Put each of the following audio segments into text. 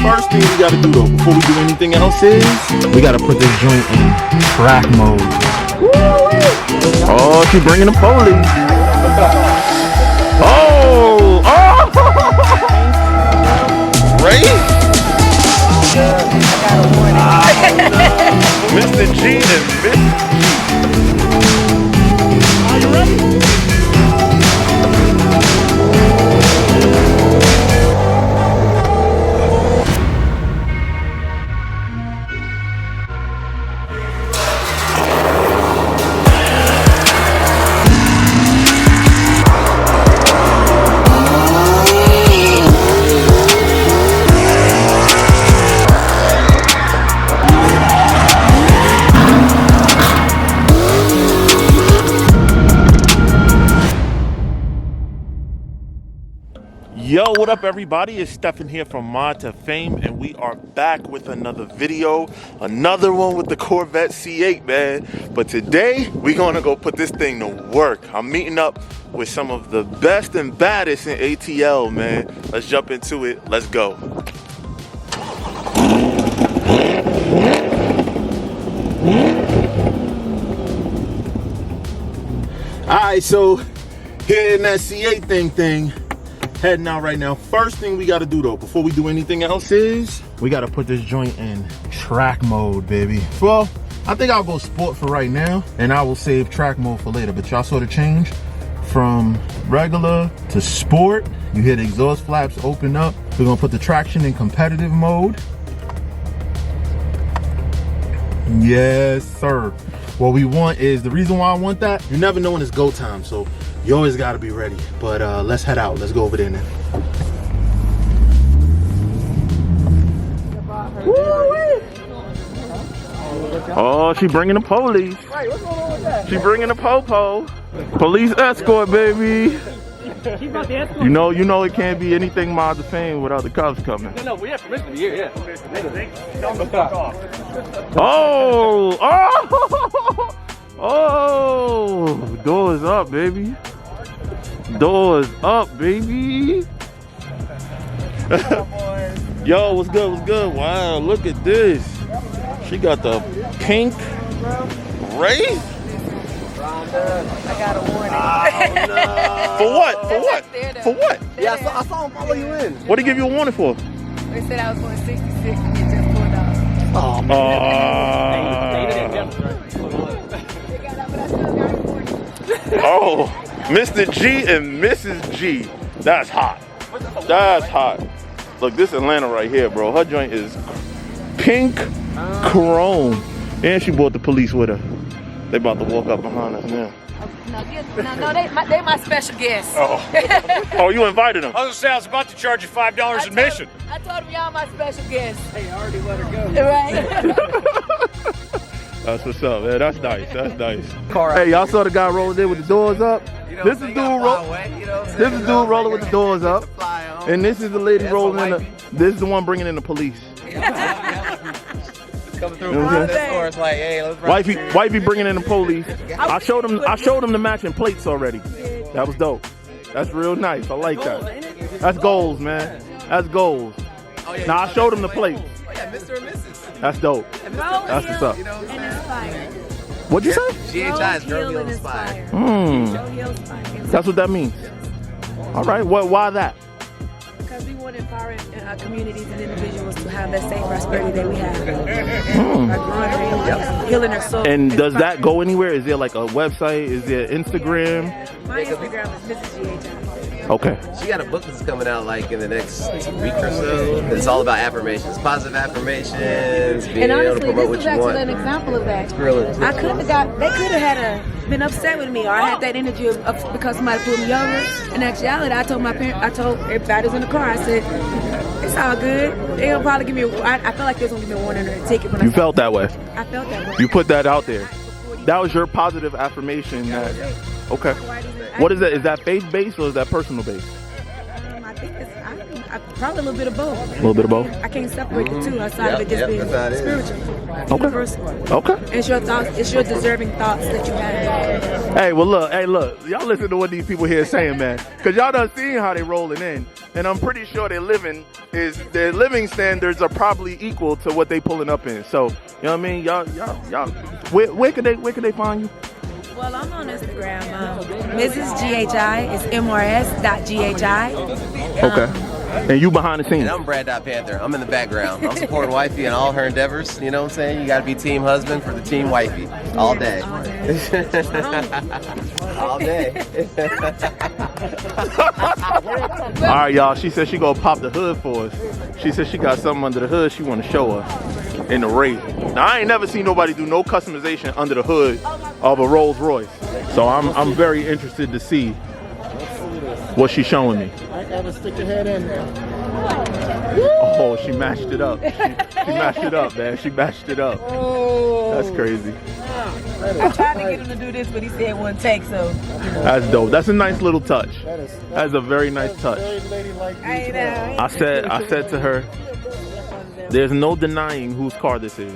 First thing we gotta do though, before we do anything else is, we gotta put this joint in track mode. Oh, she bringing the police. Oh, oh! Ray? Mr. G and Miss. Are you ready? Yo, what up everybody? It's Stefan here from Mod2Fame, and we are back with another video, another one with the Corvette C8, man. But today, we're gonna go put this thing to work. I'm meeting up with some of the best and baddest in ATL, man. Let's jump into it, let's go. Alright, so here in that C8 thing, heading out right now. First thing we gotta do though, before we do anything else, is we gotta put this joint in track mode, baby. Well, I think I'll go sport for right now, and I will save track mode for later. But y'all saw the change from regular to sport. You hear the exhaust flaps open up. We're gonna put the traction in competitive mode. Yes, sir. What we want is, the reason why I want that, you never know when it's go time, so you always gotta be ready. But let's head out. Let's go over there now. Oh, she bringing the police. Right, what's going on with that? She bringing the po-po. Police escort, baby. She brought the escort. You know it can't be anything Mod2Fame without the cops coming. No, we have permission to be here, yeah. Oh, oh, oh, doors up, baby. Doors up, baby. Yo, what's good, what's good? Wow, look at this. She got the pink wraith. I got a warning. Oh, no. For what? For what? For what? Yeah, I saw him follow you in. What did he give you a warning for? They said I was going 66 and he just pulled out. Oh, man. Oh, Mr. G and Mrs. G. That's hot. That's hot. Look, this Atlanta right here, bro. Her joint is pink chrome. And she brought the police with her. They about to walk up behind us now. No, they my special guests. Oh, oh, you invited them? I was about to charge you $5 admission. I told them y'all my special guests. Hey, I already let her go. Right. That's what's up, man. That's nice. That's nice. Hey, y'all saw the guy rolling in with the doors up? This is dude rolling with the doors up. And this is the lady rolling in. This is the one bringing in the police. Coming through or it's like, hey, let's run. Wifey bringing in the police. I showed him the matching plates already. That was dope. That's real nice. I like that. That's goals, man. That's goals. Now I showed him the plates. Oh yeah, Mr. and Mrs. That's dope. That's what's up. What'd you say? GHI is Girl Heel Inspired. That's what that means. All right. Why that? Because we want to empower our communities and individuals to have that same prosperity that we have. Healing their soul. And does that go anywhere? Is there like a website? Is there Instagram? My Instagram is Mrs. GHI. Okay. She got a book that's coming out like in the next week or so. It's all about affirmations, positive affirmations, being And able to honestly, promote this is what you want. actually an example of that. Really? I could have they could have been upset with me, or I had that energy of because somebody pulled me over. In actuality, I told everybody who's in the car, I said, it's all good. They'll probably give me I felt like they was going to give me a warning or a ticket. When You felt that way? I felt that way. You put that out there. That was your positive affirmation. Okay. What is that? Is that faith-based or is that personal-based? I think it's probably a little bit of both. A little bit of both? I can't separate the two outside of it just being spiritual. Universal. Okay. It's your thoughts, it's your deserving thoughts that you have. Hey, well look, y'all listen to what these people here saying, man. Cause y'all done seen how they rolling in. and I'm pretty sure their living standards are probably equal to what they pulling up in. So, you know what I mean? Y'all, where could they find you? Well, I'm on Instagram. Mrs. GHI is mrs.ghi. Okay. And you behind the scenes? And I'm Brad.Panther. I'm in the background. I'm supporting wifey in all her endeavors. You know what I'm saying? You got to be team husband for the team wifey. All day. All day. All right, y'all. She said she gonna pop the hood for us. She said she got something under the hood she want to show us in the race. Now, I ain't never seen nobody do no customization under the hood of a Rolls Royce. So I'm very interested to see what she's showing me. I gotta stick your head in there. Oh, she mashed it up. She mashed it up, man. She mashed it up. Oh. That's crazy. I tried to get him to do this, but he said it wouldn't take, so. That's dope. That's a nice little touch. That's a very nice touch. Very ladylike I know. I said to her, there's no denying whose car this is.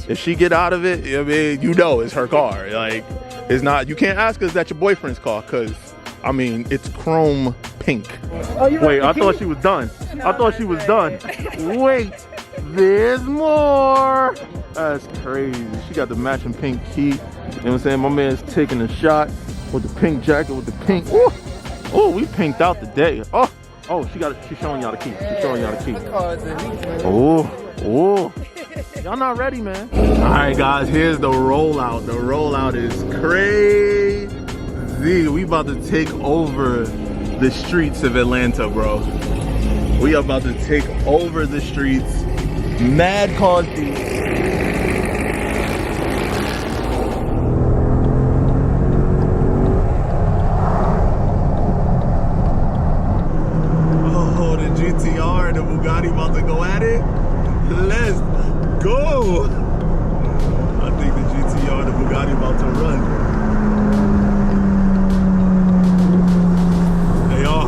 If she get out of it, I mean, you know it's her car. Like, it's not, you can't ask us that's your boyfriend's car, because, I mean, it's chrome pink. Wait, I thought she was done. I thought she was done. Wait, there's more. That's crazy. She got the matching pink key. You know what I'm saying? My man's taking a shot with the pink jacket, with the pink. Ooh. Oh, we pinked out the day. Oh, she's showing y'all the key. She's showing y'all the key. Oh. Y'all not ready, man. All right, guys, here's the rollout. The rollout is crazy. We about to take over the streets of Atlanta, bro. We are about to take over the streets. Mad cars. Oh, the GTR and the Bugatti about to go at it. Let's go. I think the GTR and the Bugatti about to run. They are.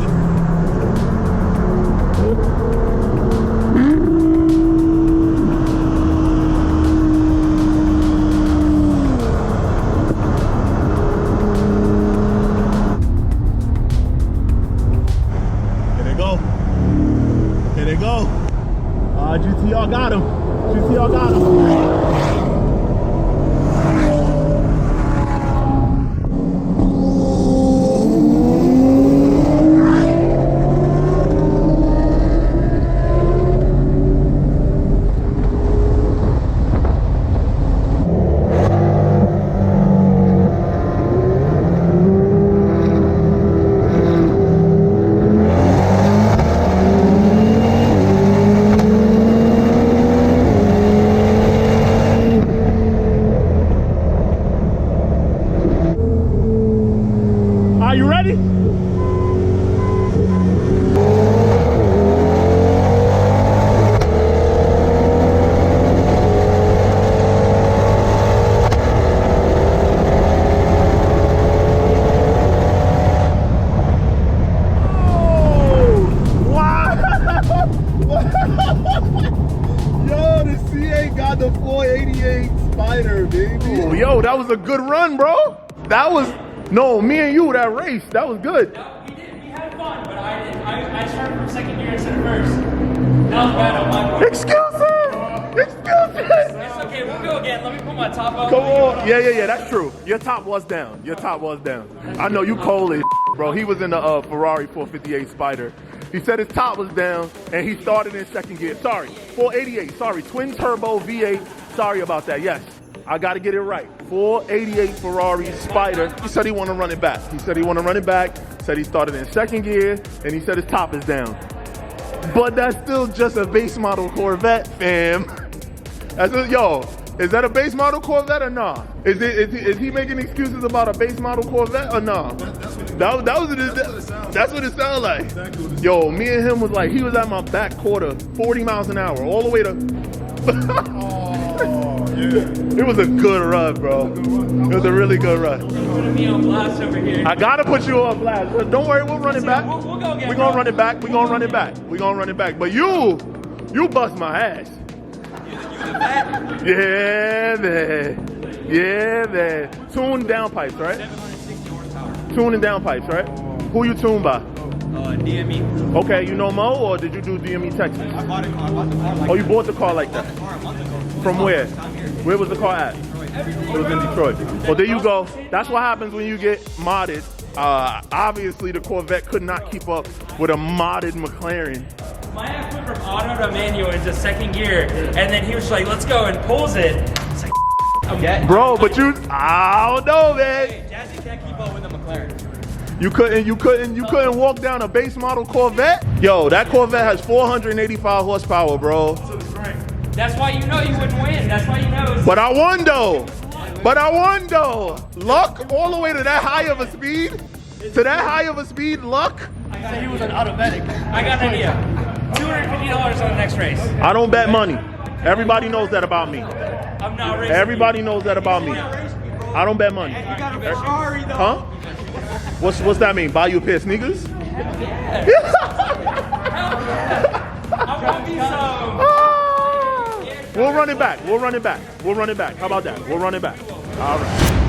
Here they go. Here they go. GTR got him. GTR got him. Are you ready? Yo, the C8 got the 488 Spider, baby. Oh, yo, that was a good run, bro. That was, no, me and you, that race, that was good. No, we did. We had fun, but I started from second gear instead of first. That was bad on my part. Excuses! Excuses! It's okay, we'll go again. Let me put my top up. Come on. Yeah, that's true. Your top was down. Your top was down. I know you cold as bro. He was in the Ferrari 458 Spider. He said his top was down, and he started in second gear. Sorry, 488. Sorry, twin turbo V8. Sorry about that. Yes, I got to get it right. 488 Ferrari Spider. He said he want to run it back. He said he want to run it back. Said he started in second gear, and he said his top is down. But that's still just a base model Corvette, fam. That's a, yo, is that a base model Corvette or nah? Is he making excuses about a base model Corvette or nah? That's what it sounded like. Yo, me and him was like, he was at my back quarter, 40 miles an hour, all the way to. It was a good run, bro. It was a really good run. You're putting me on blast over here. I gotta put you on blast. Don't worry, we'll run it back. We'll go again, We're gonna run it back. We're gonna run it back. We're gonna run it back. But you bust my ass. Yeah, man. Yeah, man. Tune down pipes, right? 760 horsepower. Tune and down pipes, right? Who you tuned by? DME. Okay, you know Mo, or did you do DME Texas? I bought the car like that. Oh, you bought the car like that? From where? Where was the car at? It was in Detroit. Well, there you go. That's what happens when you get modded. Obviously, the Corvette could not keep up with a modded McLaren. My ass went from auto to manual into second gear, and then he was like, let's go, and pulls it. It's like, okay. Bro, but I don't know, man. Hey, Jazzy can't keep up with the McLaren. You couldn't walk down a base model Corvette? Yo, that Corvette has 485 horsepower, bro. That's why you know you wouldn't win. That's why you know. But I won though. Luck all the way to that high of a speed? To that high of a speed, luck? He was an automatic. I got an idea. $250 on the next race. I don't bet money. Everybody knows that about me. I'm not racing. Everybody knows that about me. I don't bet money. You got a Ferrari though. Huh? What's that mean? Buy you a pair of sneakers? I want me some. We'll run it back. How about that? We'll run it back. All right.